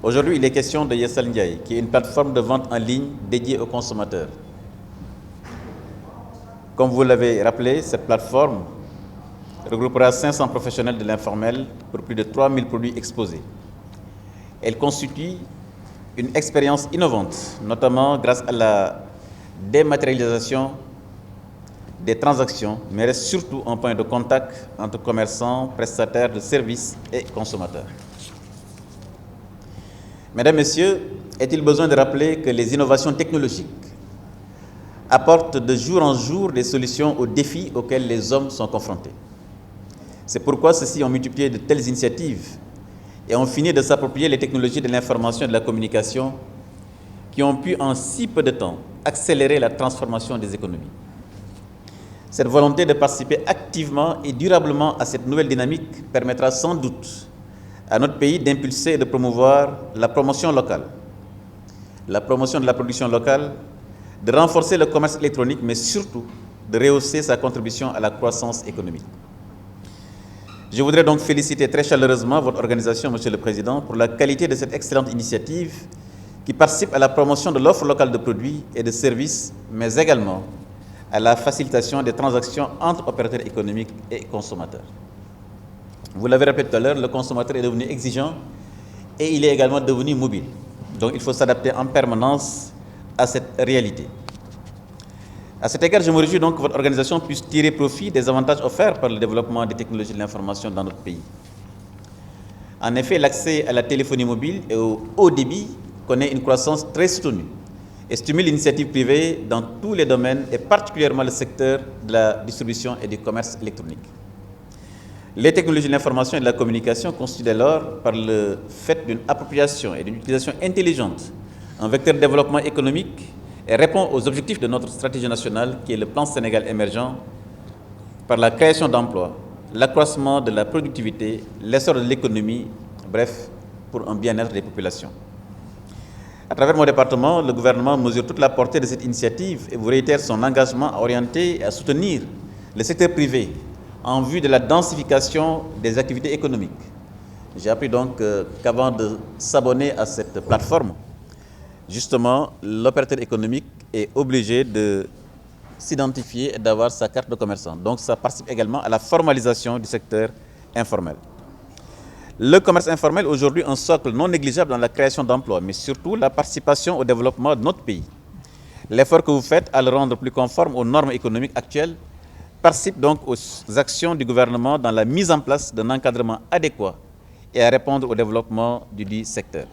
Aujourd'hui, il est question de Yessal Ndiaye, qui est une plateforme de vente en ligne dédiée aux consommateurs. Comme vous l'avez rappelé, cette plateforme regroupera 500 professionnels de l'informel pour plus de 3000 produits exposés. Elle constitue une expérience innovante, notamment grâce à la dématérialisation des transactions, mais reste surtout un point de contact entre commerçants, prestataires de services et consommateurs. Mesdames, Messieurs, est-il besoin de rappeler que les innovations technologiques apportent de jour en jour des solutions aux défis auxquels les hommes sont confrontés? C'est pourquoi ceux-ci ont multiplié de telles initiatives et ont fini de s'approprier les technologies de l'information et de la communication qui ont pu en si peu de temps accélérer la transformation des économies. Cette volonté de participer activement et durablement à cette nouvelle dynamique permettra sans doute à notre pays d'impulser et de promouvoir la promotion locale, la promotion de la production locale, de renforcer le commerce électronique, mais surtout de rehausser sa contribution à la croissance économique. Je voudrais donc féliciter très chaleureusement votre organisation, Monsieur le Président, pour la qualité de cette excellente initiative qui participe à la promotion de l'offre locale de produits et de services, mais également à la facilitation des transactions entre opérateurs économiques et consommateurs. Vous l'avez rappelé tout à l'heure, le consommateur est devenu exigeant et il est également devenu mobile. Donc il faut s'adapter en permanence à cette réalité. À cet égard, je me réjouis donc que votre organisation puisse tirer profit des avantages offerts par le développement des technologies de l'information dans notre pays. En effet, l'accès à la téléphonie mobile et au haut débit connaît une croissance très soutenue et stimule l'initiative privée dans tous les domaines et particulièrement le secteur de la distribution et du commerce électronique. Les technologies de l'information et de la communication constituent dès lors, par le fait d'une appropriation et d'une utilisation intelligente, un vecteur de développement économique et répond aux objectifs de notre stratégie nationale qui est le plan Sénégal émergent par la création d'emplois, l'accroissement de la productivité, l'essor de l'économie, bref, pour un bien-être des populations. À travers mon département, le gouvernement mesure toute la portée de cette initiative et vous réitère son engagement à orienter et à soutenir le secteur privé en vue de la densification des activités économiques. J'ai appris donc qu'avant de s'abonner à cette plateforme, justement, l'opérateur économique est obligé de s'identifier et d'avoir sa carte de commerçant. Donc ça participe également à la formalisation du secteur informel. Le commerce informel est aujourd'hui un socle non négligeable dans la création d'emplois, mais surtout la participation au développement de notre pays. L'effort que vous faites à le rendre plus conforme aux normes économiques actuelles participe donc aux actions du gouvernement dans la mise en place d'un encadrement adéquat et à répondre au développement du dit secteur.